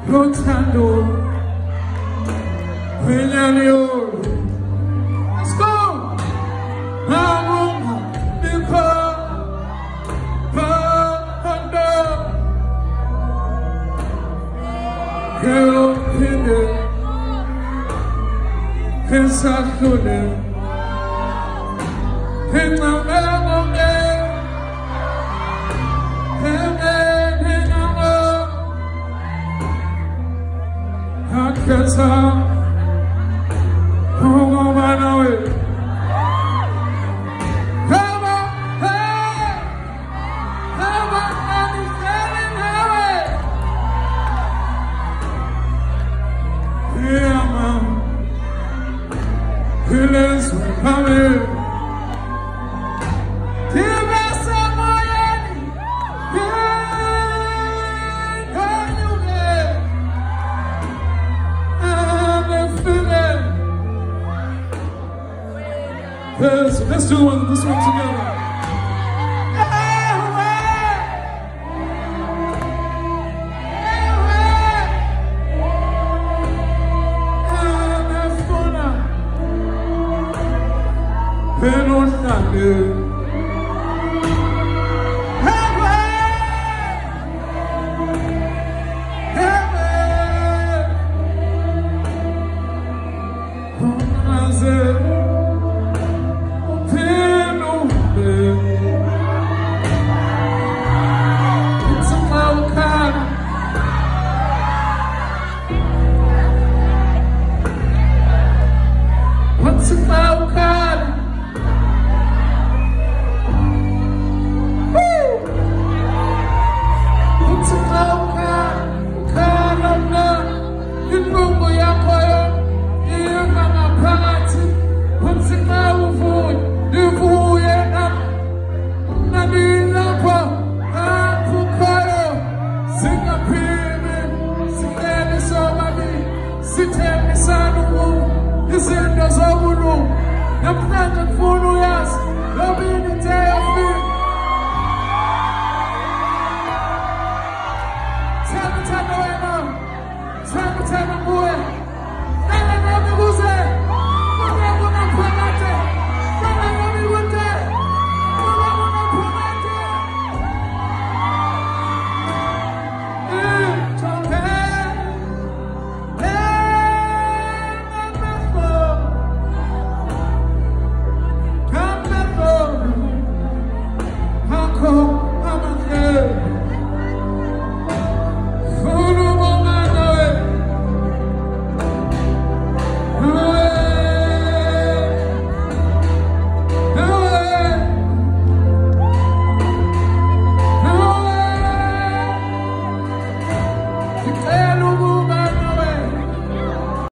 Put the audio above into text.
Rotando, Villanio. Let's go! Mama, because Panda, Girl, Pinda, Pensacune, Pinamamone, Kesa, Homo Manawe, Hama, hey, Hama, understanding Hawe, yeah, man, Hills, Hamid, Tivasa Moyani, let's do this one together. What's about God? What's about God? God, I'm not. You know my empire. You know my party. What's about food? You food, yeah. Nadinapa, Apukaro, Singapore, Singapore, somebody, Sitani Sanu, Isenda Zaburu,